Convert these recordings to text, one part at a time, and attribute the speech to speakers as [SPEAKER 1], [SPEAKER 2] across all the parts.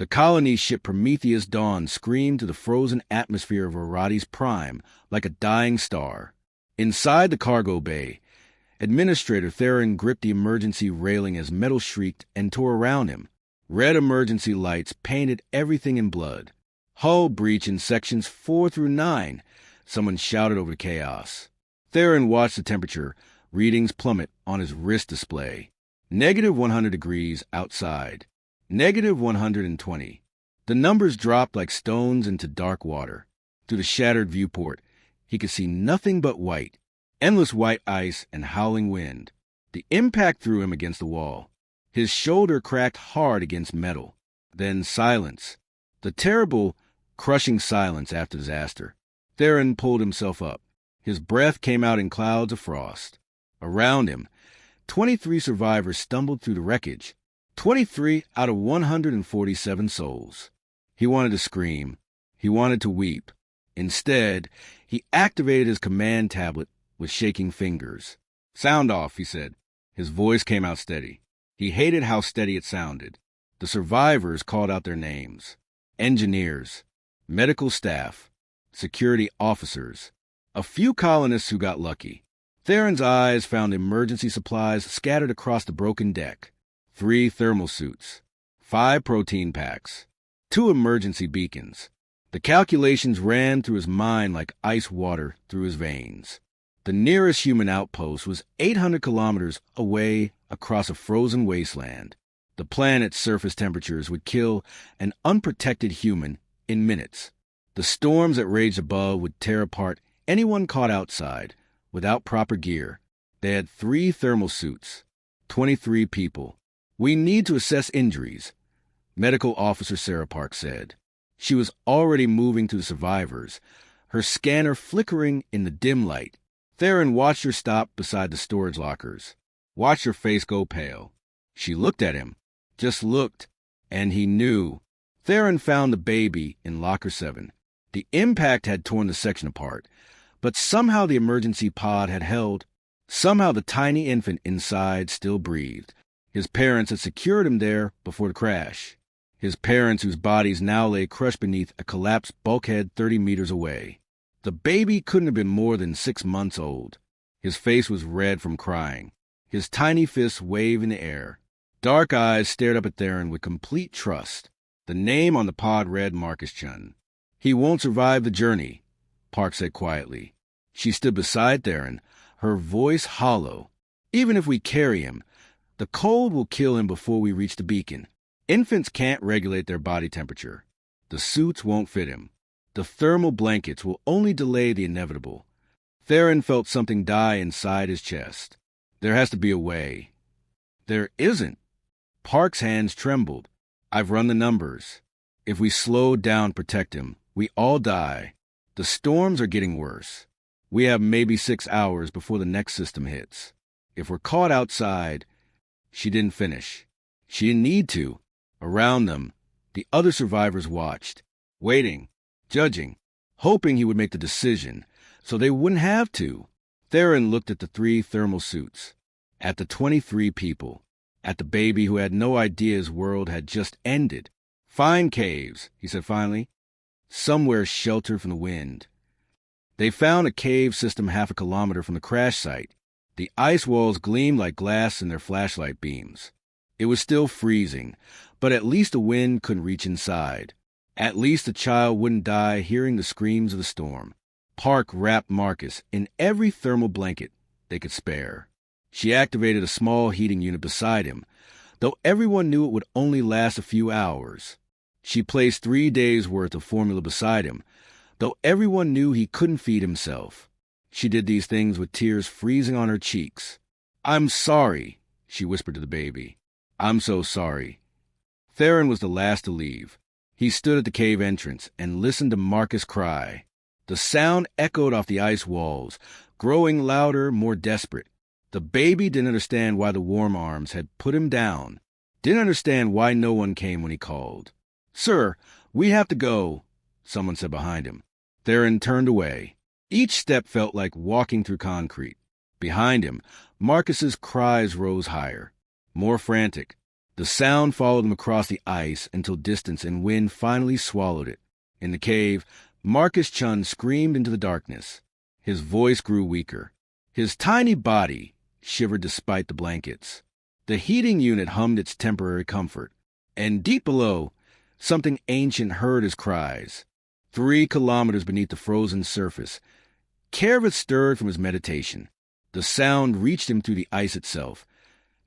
[SPEAKER 1] The colony ship Prometheus Dawn screamed to the frozen atmosphere of Arati's Prime like a dying star. Inside the cargo bay, Administrator Theron gripped the emergency railing as metal shrieked and tore around him. Red emergency lights painted everything in blood. Hull breach in sections 4 through 9, someone shouted over the chaos. Theron watched the temperature readings plummet on his wrist display. -100 degrees outside. -120. The numbers dropped like stones into dark water. Through the shattered viewport, he could see nothing but white. Endless white ice and howling wind. The impact threw him against the wall. His shoulder cracked hard against metal. Then silence. The terrible, crushing silence after disaster. Theron pulled himself up. His breath came out in clouds of frost. Around him, 23 survivors stumbled through the wreckage. 23 out of 147 souls. He wanted to scream. He wanted to weep. Instead, he activated his command tablet with shaking fingers. "Sound off," he said. His voice came out steady. He hated how steady it sounded. The survivors called out their names. Engineers, medical staff, security officers, a few colonists who got lucky. Theron's eyes found emergency supplies scattered across the broken deck. 3 thermal suits, 5 protein packs, 2 emergency beacons. The calculations ran through his mind like ice water through his veins. The nearest human outpost was 800 kilometers away across a frozen wasteland. The planet's surface temperatures would kill an unprotected human in minutes. The storms that raged above would tear apart anyone caught outside without proper gear. They had 3 thermal suits, 23 people. "We need to assess injuries," Medical Officer Sarah Park said. She was already moving to the survivors, her scanner flickering in the dim light. Theron watched her stop beside the storage lockers, watched her face go pale. She looked at him, just looked, and he knew. Theron found the baby in Locker 7. The impact had torn the section apart, but somehow the emergency pod had held. Somehow the tiny infant inside still breathed. His parents had secured him there before the crash. His parents whose bodies now lay crushed beneath a collapsed bulkhead 30 meters away. The baby couldn't have been more than 6 months old. His face was red from crying. His tiny fists waved in the air. Dark eyes stared up at Theron with complete trust. The name on the pod read Marcus Chun. "He won't survive the journey," Park said quietly. She stood beside Theron, her voice hollow. "Even if we carry him, the cold will kill him before we reach the beacon. Infants can't regulate their body temperature. The suits won't fit him. The thermal blankets will only delay the inevitable." Theron felt something die inside his chest. There has to be a way. There isn't. Park's hands trembled. "I've run the numbers. If we slow down, protect him, we all die. The storms are getting worse. We have maybe 6 hours before the next system hits. If we're caught outside..." She didn't finish. She didn't need to. Around them, the other survivors watched, waiting, judging, hoping he would make the decision so they wouldn't have to. Theron looked at the 3 thermal suits, at the 23 people, at the baby who had no idea his world had just ended. "Find caves," he said finally. "Somewhere sheltered from the wind." They found a cave system half a kilometer from the crash site. The ice walls gleamed like glass in their flashlight beams. It was still freezing, but at least the wind couldn't reach inside. At least the child wouldn't die hearing the screams of the storm. Park wrapped Marcus in every thermal blanket they could spare. She activated a small heating unit beside him, though everyone knew it would only last a few hours. She placed 3 days' worth of formula beside him, though everyone knew he couldn't feed himself. She did these things with tears freezing on her cheeks. "I'm sorry," she whispered to the baby. "I'm so sorry." Theron was the last to leave. He stood at the cave entrance and listened to Marcus cry. The sound echoed off the ice walls, growing louder, more desperate. The baby didn't understand why the warm arms had put him down, didn't understand why no one came when he called. "Sir, we have to go," someone said behind him. Theron turned away. Each step felt like walking through concrete. Behind him, Marcus's cries rose higher, more frantic. The sound followed him across the ice until distance and wind finally swallowed it. In the cave, Marcus Chun screamed into the darkness. His voice grew weaker. His tiny body shivered despite the blankets. The heating unit hummed its temporary comfort. And deep below, something ancient heard his cries. 3 kilometers beneath the frozen surface, Kervith stirred from his meditation. The sound reached him through the ice itself,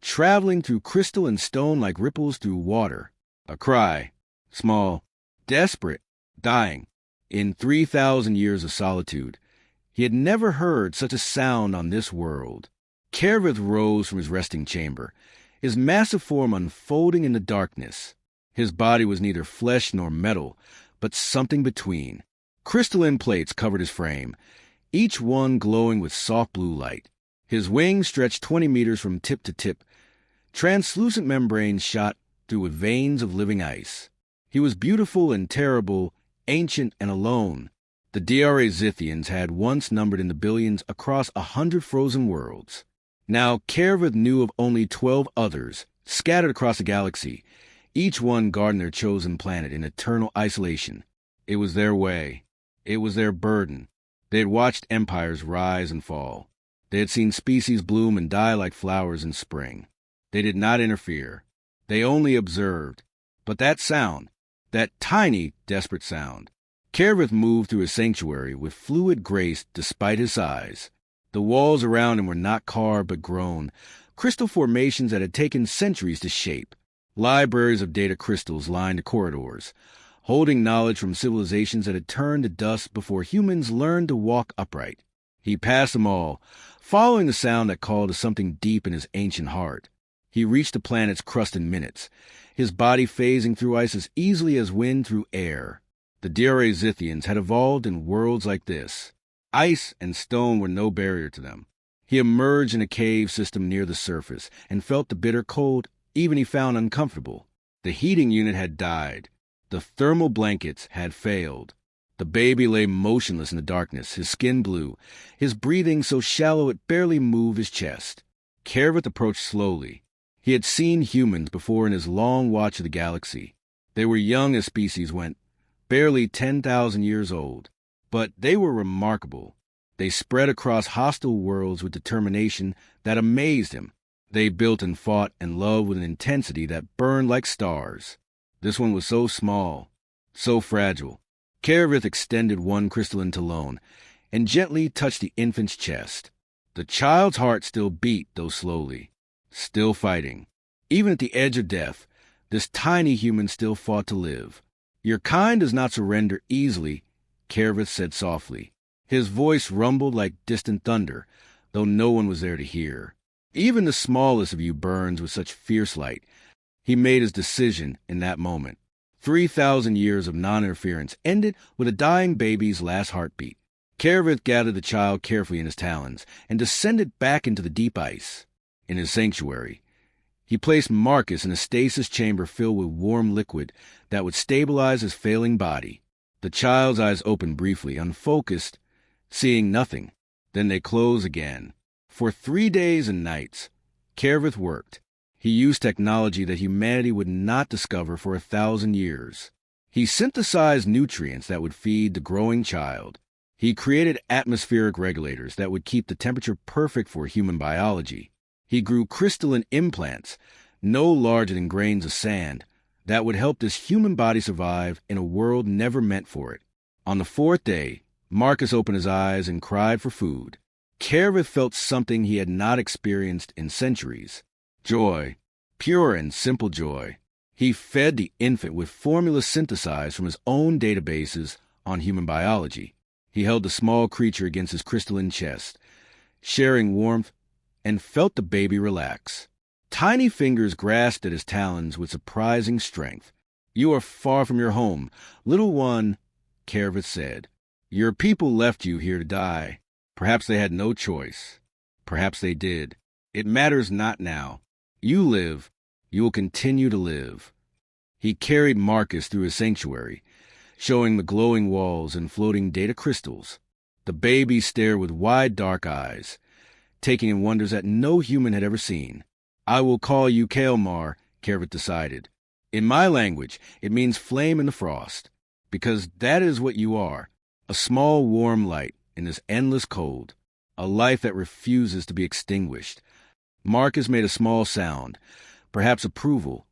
[SPEAKER 1] traveling through crystal and stone like ripples through water. A cry, small, desperate, dying. In 3,000 years of solitude, he had never heard such a sound on this world. Kervith rose from his resting chamber, his massive form unfolding in the darkness. His body was neither flesh nor metal, but something between. Crystalline plates covered his frame, each one glowing with soft blue light. His wings stretched 20 meters from tip to tip. Translucent membranes shot through with veins of living ice. He was beautiful and terrible, ancient and alone. The DRA Zithians had once numbered in the billions across 100 frozen worlds. Now Kervith knew of only 12 others, scattered across the galaxy, each one guarding their chosen planet in eternal isolation. It was their way. It was their burden. They had watched empires rise and fall. They had seen species bloom and die like flowers in spring. They did not interfere. They only observed. But that sound, that tiny, desperate sound. Kervith moved through his sanctuary with fluid grace despite his size. The walls around him were not carved but grown, crystal formations that had taken centuries to shape. Libraries of data crystals lined the corridors, holding knowledge from civilizations that had turned to dust before humans learned to walk upright. He passed them all, following the sound that called to something deep in his ancient heart. He reached the planet's crust in minutes, his body phasing through ice as easily as wind through air. The DRA Zithians had evolved in worlds like this. Ice and stone were no barrier to them. He emerged in a cave system near the surface and felt the bitter cold even he found uncomfortable. The heating unit had died. The thermal blankets had failed. The baby lay motionless in the darkness, his skin blue, his breathing so shallow it barely moved his chest. Kervith approached slowly. He had seen humans before in his long watch of the galaxy. They were young as species went, barely 10,000 years old. But they were remarkable. They spread across hostile worlds with determination that amazed him. They built and fought and loved with an intensity that burned like stars. This one was so small, so fragile. Kervith extended one crystalline talon and gently touched the infant's chest. The child's heart still beat, though slowly, still fighting. Even at the edge of death, this tiny human still fought to live. "Your kind does not surrender easily," Kervith said softly. His voice rumbled like distant thunder, though no one was there to hear. "Even the smallest of you burns with such fierce light." He made his decision in that moment. 3,000 years of non-interference ended with a dying baby's last heartbeat. Kervith gathered the child carefully in his talons and descended back into the deep ice. In his sanctuary, he placed Marcus in a stasis chamber filled with warm liquid that would stabilize his failing body. The child's eyes opened briefly, unfocused, seeing nothing. Then they closed again. For 3 days and nights, Kervith worked. He used technology that humanity would not discover for 1,000 years. He synthesized nutrients that would feed the growing child. He created atmospheric regulators that would keep the temperature perfect for human biology. He grew crystalline implants, no larger than grains of sand, that would help this human body survive in a world never meant for it. On the 4th day, Marcus opened his eyes and cried for food. Kervith felt something he had not experienced in centuries. Joy, pure and simple joy. He fed the infant with formulas synthesized from his own databases on human biology. He held the small creature against his crystalline chest, sharing warmth, and felt the baby relax. Tiny fingers grasped at his talons with surprising strength. "You are far from your home, little one," Kervith said. "Your people left you here to die. Perhaps they had no choice. Perhaps they did. It matters not now. You live. You will continue to live." He carried Marcus through his sanctuary, showing the glowing walls and floating data crystals. The baby stared with wide dark eyes, taking in wonders that no human had ever seen. "I will call you Kaelmar," Kervit decided. In my language, it means flame in the frost, because that is what you are, a small warm light in this endless cold, a life that refuses to be extinguished. Marcus made a small sound, perhaps approval,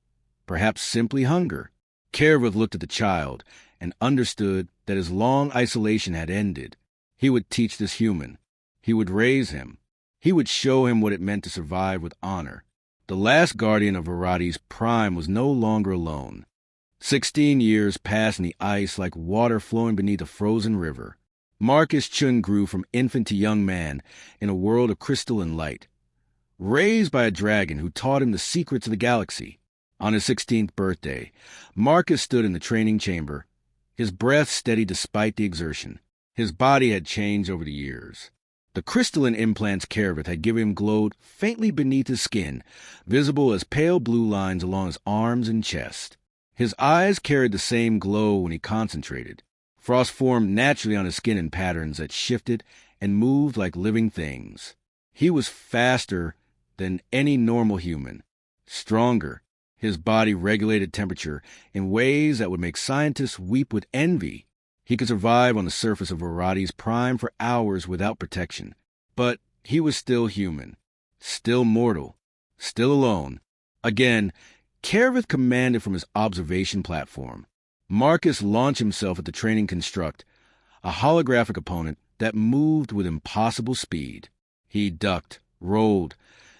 [SPEAKER 1] perhaps simply hunger. Kervit looked at the child and understood that his long isolation had ended. He would teach this human. He would raise him. He would show him what it meant to survive with honor. The last guardian of Varadi's prime was no longer alone. 16 years passed in the ice like water flowing beneath a frozen river. Marcus Chun grew from infant to young man in a world of crystal and light. Raised by a dragon who taught him the secrets of the galaxy. On his 16th birthday, Marcus stood in the training chamber, his breath steady despite the exertion. His body had changed over the years. The crystalline implants Kervit had given him glowed faintly beneath his skin, visible as pale blue lines along his arms and chest. His eyes carried the same glow when he concentrated. Frost formed naturally on his skin in patterns that shifted and moved like living things. He was faster than any normal human, stronger. His body regulated temperature in ways that would make scientists weep with envy. He could survive on the surface of Varadi's prime for hours without protection. But he was still human, still mortal, still alone. Again, Kervit commanded from his observation platform. Marcus launched himself at the training construct, a holographic opponent that moved with impossible speed. He ducked, rolled,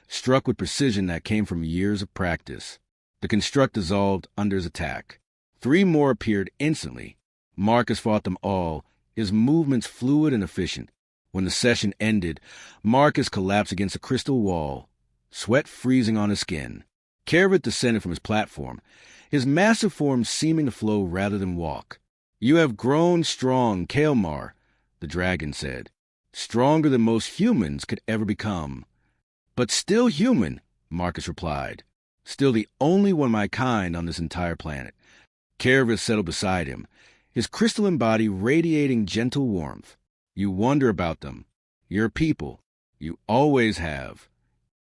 [SPEAKER 1] struck with precision that came from years of practice. The construct dissolved under his attack. 3 more appeared instantly. Marcus fought them all, his movements fluid and efficient. When the session ended, Marcus collapsed against a crystal wall, sweat freezing on his skin. Kervit descended from his platform, his massive form seeming to flow rather than walk. "You have grown strong, Kael'mar," the dragon said. "Stronger than most humans could ever become." "But still human," Marcus replied. "Still the only one of my kind on this entire planet." Kervit settled beside him, his crystalline body radiating gentle warmth. "You wonder about them. Your people. You always have."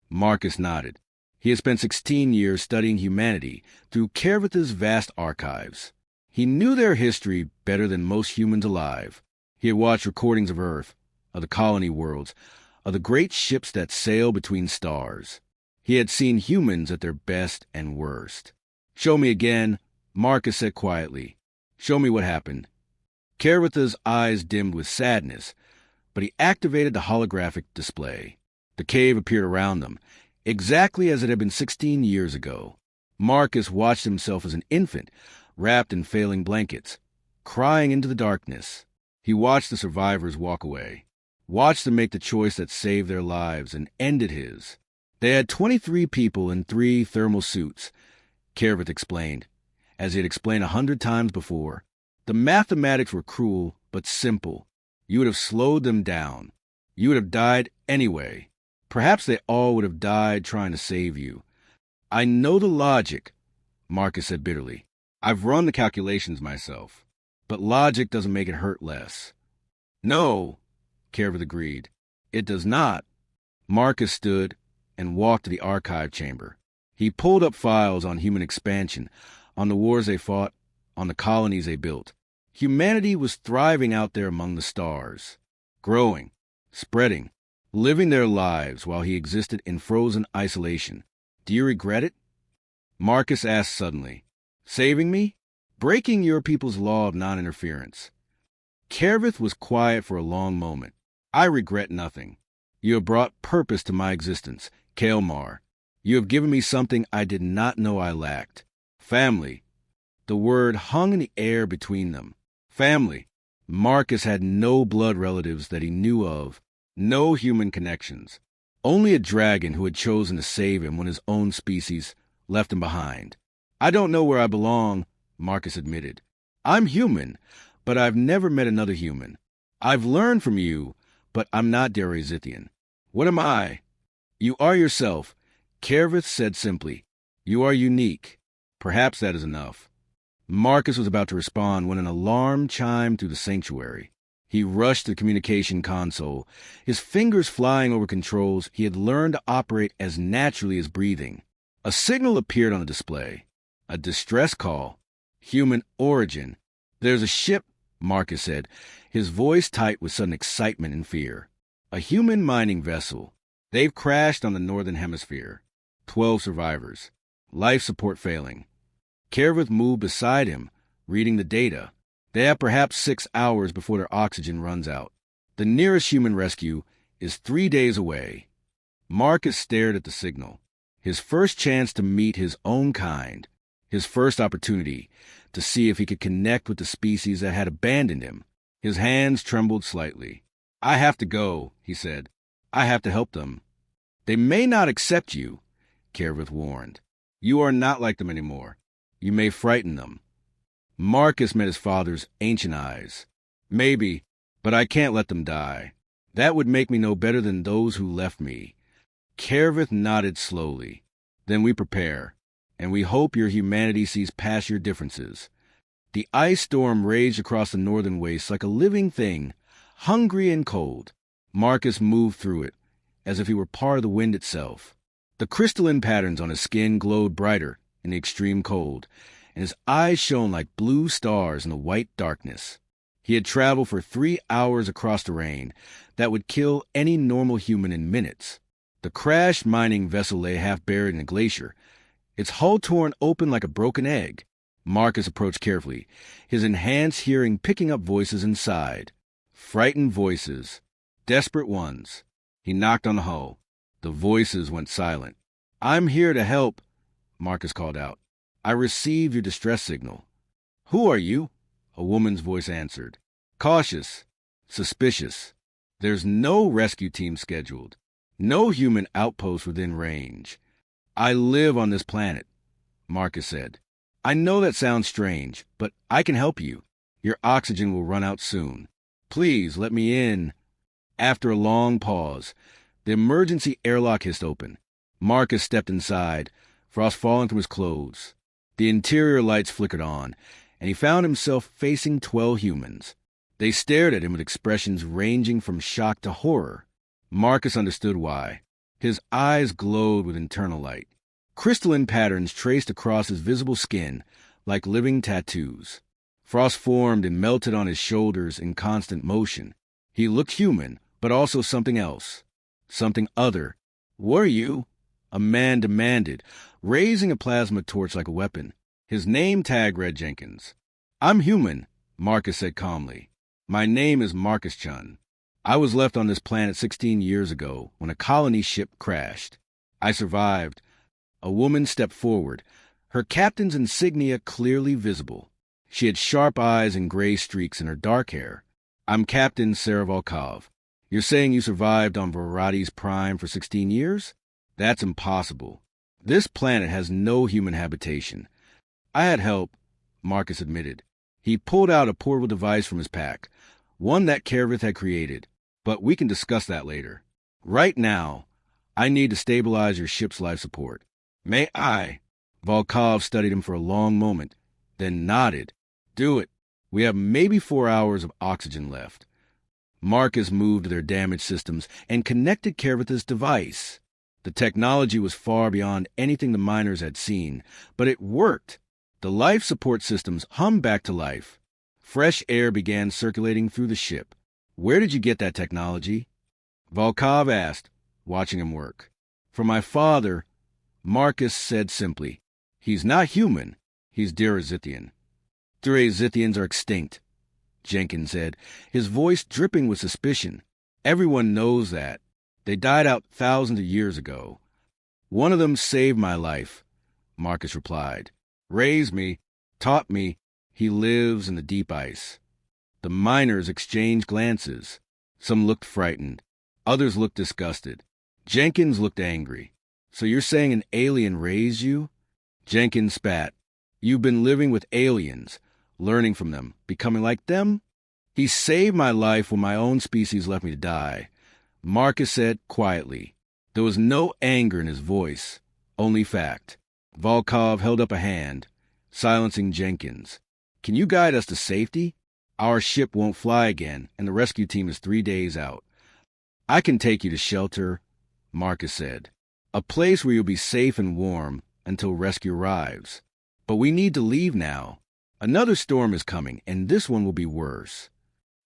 [SPEAKER 1] Marcus nodded. He had spent 16 years studying humanity through Kervit's vast archives. He knew their history better than most humans alive. He had watched recordings of Earth, of the colony worlds, of the great ships that sail between stars. He had seen humans at their best and worst. "Show me again," Marcus said quietly. "Show me what happened." Kervit's eyes dimmed with sadness, but he activated the holographic display. The cave appeared around them, exactly as it had been 16 years ago. Marcus watched himself as an infant, wrapped in failing blankets, crying into the darkness. He watched the survivors walk away, watched them make the choice that saved their lives and ended his. They had 23 people in 3 thermal suits, Kervit explained, as he had explained 100 times before. The mathematics were cruel, but simple. You would have slowed them down. You would have died anyway. Perhaps they all would have died trying to save you. "I know the logic," Marcus said bitterly. "I've run the calculations myself. But logic doesn't make it hurt less." "No," Kervit agreed. "It does not." Marcus stood and walked to the archive chamber. He pulled up files on human expansion, on the wars they fought, on the colonies they built. Humanity was thriving out there among the stars, growing, spreading, living their lives while he existed in frozen isolation. "Do you regret it?" Marcus asked suddenly. "Saving me? Breaking your people's law of non-interference?" Kervit was quiet for a long moment. "I regret nothing. You have brought purpose to my existence, Kael'mar. You have given me something I did not know I lacked. Family." The word hung in the air between them. Family. Marcus had no blood relatives that he knew of, no human connections. Only a dragon who had chosen to save him when his own species left him behind. "I don't know where I belong," Marcus admitted. "I'm human, but I've never met another human. I've learned from you, but I'm not Derazithian. What am I?" "You are yourself," Kervit said simply. "You are unique. Perhaps that is enough." Marcus was about to respond when an alarm chimed through the sanctuary. He rushed to the communication console, his fingers flying over controls he had learned to operate as naturally as breathing. A signal appeared on the display. A distress call. Human origin. There's a ship, Marcus said, his voice tight with sudden excitement and fear. A human mining vessel. They've crashed on the northern hemisphere. 12 survivors. Life support failing. Kervith moved beside him, reading the data. They have perhaps 6 hours before their oxygen runs out. The nearest human rescue is 3 days away. Marcus stared at the signal. His first chance to meet his own kind. His first opportunity to see if he could connect with the species that had abandoned him. His hands trembled slightly. I have to go, he said. I have to help them. They may not accept you, Kervith warned. You are not like them anymore. You may frighten them. Marcus met his father's ancient eyes. Maybe, but I can't let them die. That would make me no better than those who left me. Kervith nodded slowly. Then we prepare, and we hope your humanity sees past your differences. The ice storm raged across the northern wastes like a living thing, hungry and cold. Marcus moved through it, as if he were part of the wind itself. The crystalline patterns on his skin glowed brighter in the extreme cold, and his eyes shone like blue stars in the white darkness. He had traveled for 3 hours across terrain that would kill any normal human in minutes. The crashed mining vessel lay half buried in a glacier, its hull torn open like a broken egg. Marcus approached carefully, his enhanced hearing picking up voices inside. Frightened voices. Desperate ones. He knocked on the hull. The voices went silent. I'm here to help, Marcus called out. I received your distress signal. Who are you? A woman's voice answered. Cautious. Suspicious. There's no rescue team scheduled. No human outpost within range. I live on this planet, Marcus said. I know that sounds strange, but I can help you. Your oxygen will run out soon. Please let me in. After a long pause, the emergency airlock hissed open. Marcus stepped inside, frost falling from his clothes. The interior lights flickered on, and he found himself facing 12 humans. They stared at him with expressions ranging from shock to horror. Marcus understood why. His eyes glowed with internal light. Crystalline patterns traced across his visible skin like living tattoos. Frost formed and melted on his shoulders in constant motion. He looked human, but also something else. Something other. Were you? A man demanded, raising a plasma torch like a weapon. His name tag read Jenkins. I'm human, Marcus said calmly. My name is Marcus Chun. I was left on this planet 16 years ago when a colony ship crashed. I survived. A woman stepped forward, her captain's insignia clearly visible. She had sharp eyes and gray streaks in her dark hair. I'm Captain Sarah Volkov. You're saying you survived on Varadi's Prime for 16 years? That's impossible. This planet has no human habitation. I had help, Marcus admitted. He pulled out a portable device from his pack, one that Kervith had created, but we can discuss that later. Right now, I need to stabilize your ship's life support. May I? Volkov studied him for a long moment, then nodded. Do it. We have maybe 4 hours of oxygen left. Marcus moved to their damaged systems and connected Kervith's device. The technology was far beyond anything the miners had seen, but it worked. The life support systems hummed back to life. Fresh air began circulating through the ship. Where did you get that technology? Volkov asked, watching him work. From my father, Marcus said simply. He's not human. He's Durazithian. Durazithians are extinct, Jenkins said, his voice dripping with suspicion. Everyone knows that. They died out thousands of years ago. One of them saved my life, Marcus replied. Raised me, taught me. He lives in the deep ice. The miners exchanged glances. Some looked frightened. Others looked disgusted. Jenkins looked angry. So you're saying an alien raised you? Jenkins spat. You've been living with aliens, learning from them, becoming like them? He saved my life when my own species left me to die, Marcus said quietly. There was no anger in his voice, only fact. Volkov held up a hand, silencing Jenkins. Can you guide us to safety? Our ship won't fly again, and the rescue team is 3 days out. I can take you to shelter, Marcus said. A place where you'll be safe and warm, until rescue arrives. But we need to leave now. Another storm is coming, and this one will be worse.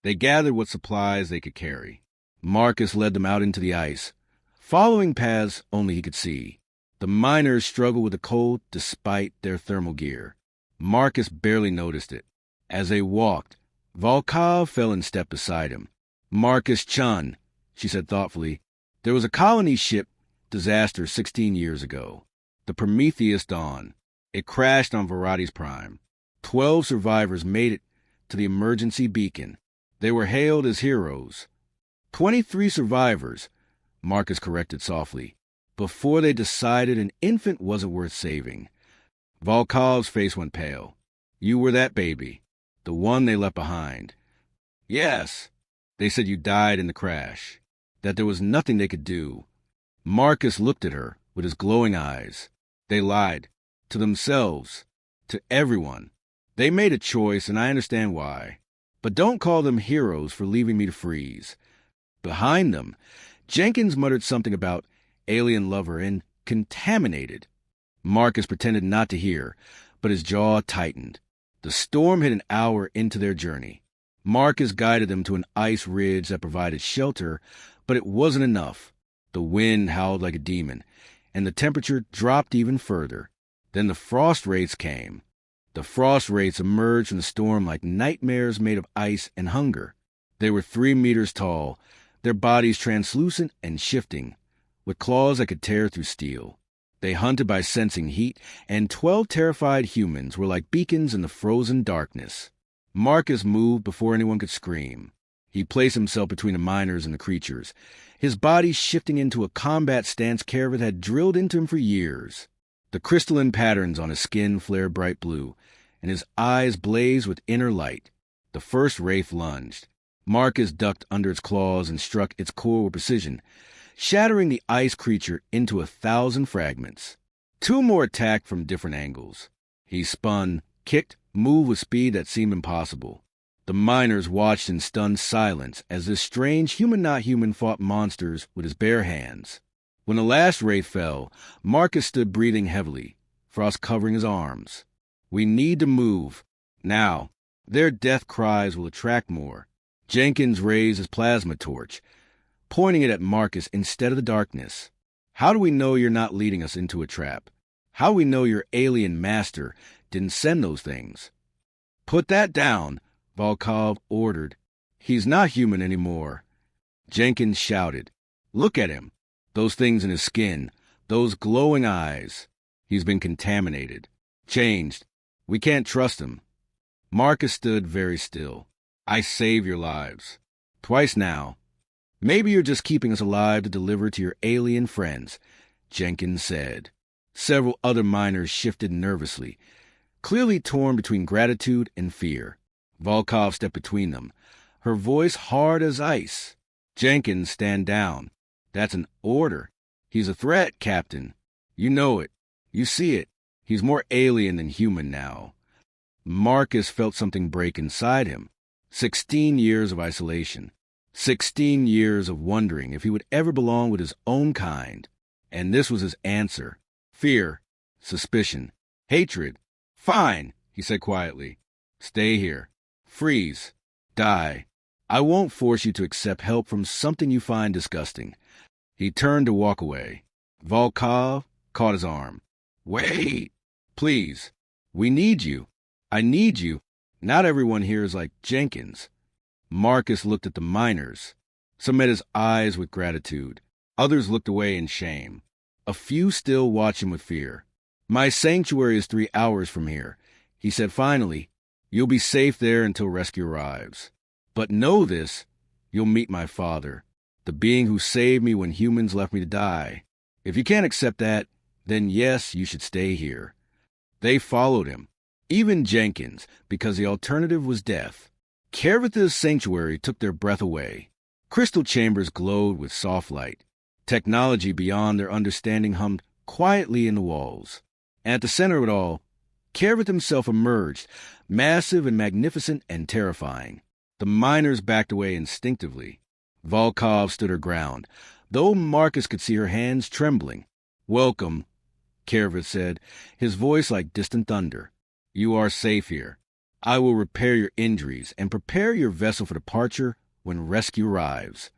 [SPEAKER 1] They gathered what supplies they could carry. Marcus led them out into the ice, following paths only he could see. The miners struggled with the cold despite their thermal gear. Marcus barely noticed it. As they walked, Volkov fell in step beside him. "Marcus-chun," she said thoughtfully, "there was a colony ship disaster 16 years ago. The Prometheus Dawn. It crashed on Varades Prime. 12 survivors made it to the emergency beacon. They were hailed as heroes. 23 survivors," Marcus corrected softly, "before they decided an infant wasn't worth saving." Volkov's face went pale. "You were that baby, the one they left behind." "Yes. They said you died in the crash, that there was nothing they could do." Marcus looked at her with his glowing eyes. "They lied. To themselves. To everyone. They made a choice, and I understand why. But don't call them heroes for leaving me to freeze." Behind them, Jenkins muttered something about alien lover and contaminated. Marcus pretended not to hear, but his jaw tightened. The storm hit an hour into their journey. Marcus guided them to an ice ridge that provided shelter, but it wasn't enough. The wind howled like a demon, and the temperature dropped even further. Then the frost wraiths came. The frost wraiths emerged from the storm like nightmares made of ice and hunger. They were 3 meters tall, their bodies translucent and shifting, with claws that could tear through steel. They hunted by sensing heat, and 12 terrified humans were like beacons in the frozen darkness. Marcus moved before anyone could scream. He placed himself between the miners and the creatures, his body shifting into a combat stance Kervit had drilled into him for years. The crystalline patterns on his skin flared bright blue, and his eyes blazed with inner light. The first wraith lunged. Marcus ducked under its claws and struck its core with precision, shattering the ice creature into 1,000 fragments. 2 more attacked from different angles. He spun, kicked, moved with speed that seemed impossible. The miners watched in stunned silence as this strange human-not-human fought monsters with his bare hands. When the last wraith fell, Marcus stood breathing heavily, frost covering his arms. "We need to move. Now. Their death cries will attract more." Jenkins raised his plasma torch, pointing it at Marcus instead of the darkness. "How do we know you're not leading us into a trap? How do we know your alien master didn't send those things?" "Put that down," Volkov ordered. "He's not human anymore." Jenkins shouted. "Look at him. Those things in his skin. Those glowing eyes. He's been contaminated. Changed. We can't trust him." Marcus stood very still. "I saved your lives. Twice now. Maybe you're just keeping us alive to deliver to your alien friends," Jenkins said. Several other miners shifted nervously, clearly torn between gratitude and fear. Volkov stepped between them, her voice hard as ice. "Jenkins, stand down. That's an order. He's a threat, Captain. You know it. You see it. He's more alien than human now." Marcus felt something break inside him. 16 years of isolation. 16 years of wondering if he would ever belong with his own kind. And this was his answer. Fear. Suspicion. Hatred. "Fine," he said quietly. "Stay here. Freeze. Die. I won't force you to accept help from something you find disgusting." He turned to walk away. Volkov caught his arm. "Wait. Please. We need you. I need you. Not everyone here is like Jenkins." Marcus looked at the miners. Some met his eyes with gratitude. Others looked away in shame. A few still watched him with fear. "My sanctuary is 3 hours from here," he said finally. "You'll be safe there until rescue arrives. But know this, you'll meet my father, the being who saved me when humans left me to die. If you can't accept that, then yes, you should stay here." They followed him. Even Jenkins, because the alternative was death. Kervitha's sanctuary took their breath away. Crystal chambers glowed with soft light. Technology beyond their understanding hummed quietly in the walls. And at the center of it all, Kervith himself emerged, massive and magnificent and terrifying. The miners backed away instinctively. Volkov stood her ground, though Marcus could see her hands trembling. "Welcome. Kervith said, his voice like distant thunder. "You are safe here. I will repair your injuries and prepare your vessel for departure when rescue arrives."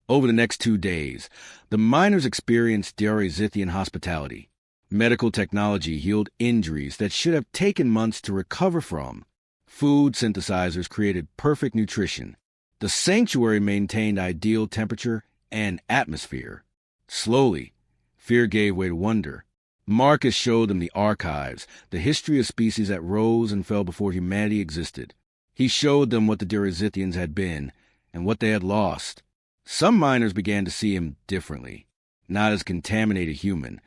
[SPEAKER 1] Over the next 2 days, the miners experienced Darizethian hospitality. Medical technology healed injuries that should have taken months to recover from. Food synthesizers created perfect nutrition. The sanctuary maintained ideal temperature and atmosphere. Slowly, fear gave way to wonder. Marcus showed them the archives, the history of species that rose and fell before humanity existed. He showed them what the Darizethians had been and what they had lost. Some miners began to see him differently, not as contaminated human,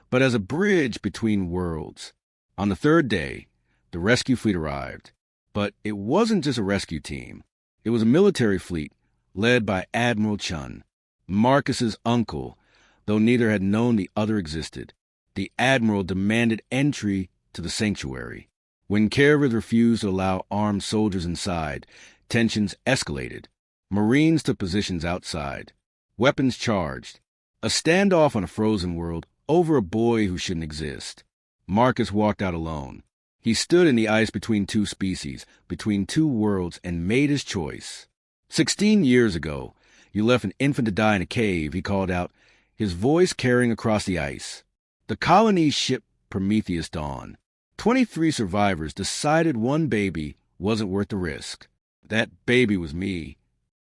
[SPEAKER 1] but as a bridge between worlds. On the 3rd day, the rescue fleet arrived. But it wasn't just a rescue team. It was a military fleet led by Admiral Chun, Marcus's uncle, though neither had known the other existed. The Admiral demanded entry to the sanctuary. When Kervith refused to allow armed soldiers inside, tensions escalated. Marines took positions outside. Weapons charged. A standoff on a frozen world over a boy who shouldn't exist. Marcus walked out alone. He stood in the ice between 2 species, between 2 worlds, and made his choice. 16 years ago, you left an infant to die in a cave, he called out, his voice carrying across the ice. The colony's ship Prometheus Dawn. 23 survivors decided one baby wasn't worth the risk. That baby was me.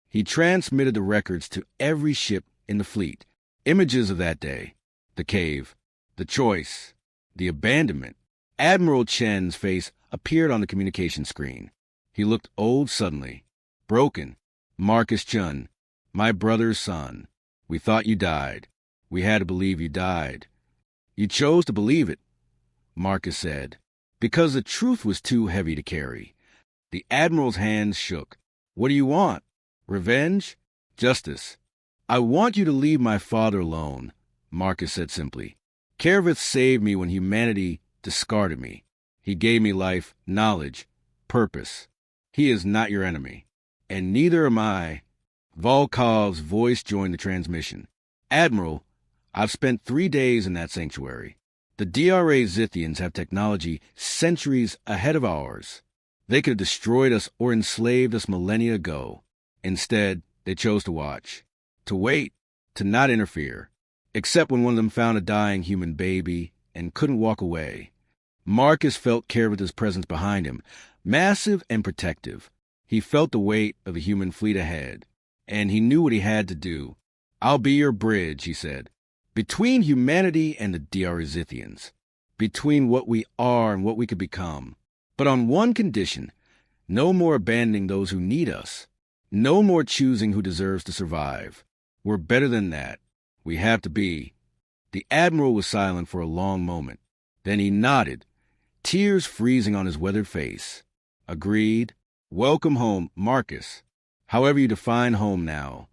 [SPEAKER 1] He transmitted the records to every ship in the fleet. Images of that day. The cave. The choice. The abandonment. Admiral Chen's face appeared on the communication screen. He looked old suddenly. Broken. "Marcus Chun, my brother's son. We thought you died. We had to believe you died." "You chose to believe it," Marcus said, "because the truth was too heavy to carry." The Admiral's hands shook. "What do you want? Revenge? Justice?" "I want you to leave my father alone," Marcus said simply. "Kervith saved me when humanity discarded me. He gave me life, knowledge, purpose. He is not your enemy. And neither am I." Volkov's voice joined the transmission. "Admiral, I've spent 3 days in that sanctuary. The Drazithians have technology centuries ahead of ours. They could have destroyed us or enslaved us millennia ago. Instead, they chose to watch, to wait, to not interfere, except when one of them found a dying human baby and couldn't walk away." Marcus felt Kervith's presence behind him, massive and protective. He felt the weight of the human fleet ahead, and he knew what he had to do. "I'll be your bridge," he said, "between humanity and the Drazithians, between what we are and what we could become. But on one condition, no more abandoning those who need us. No more choosing who deserves to survive. We're better than that. We have to be." The Admiral was silent for a long moment. Then he nodded, tears freezing on his weathered face. "Agreed. Welcome home, Marcus. However you define home now."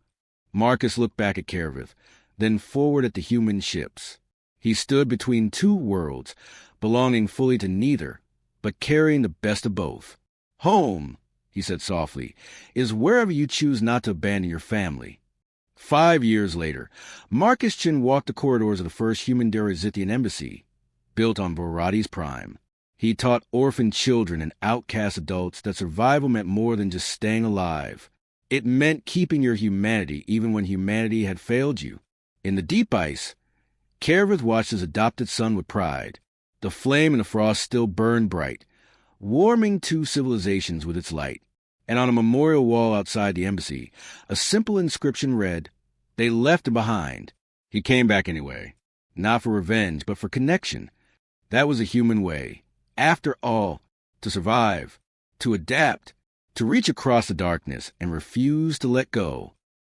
[SPEAKER 1] Marcus looked back at Kervith, then forward at the human ships. He stood between 2 worlds, belonging fully to neither, but carrying the best of both. "Home," he said softly, "is wherever you choose not to abandon your family." 5 years later, Marcus Chin walked the corridors of the first human Drazithian embassy, built on Borati's Prime. He taught orphan children and outcast adults that survival meant more than just staying alive. It meant keeping your humanity even when humanity had failed you. In the deep ice, Kervith watched his adopted son with pride. The flame in the frost still burned bright, warming 2 civilizations with its light. And on a memorial wall outside the embassy, a simple inscription read, "They left him behind. He came back anyway. Not for revenge, but for connection. That was a human way. After all, to survive, to adapt, to reach across the darkness and refuse to let go."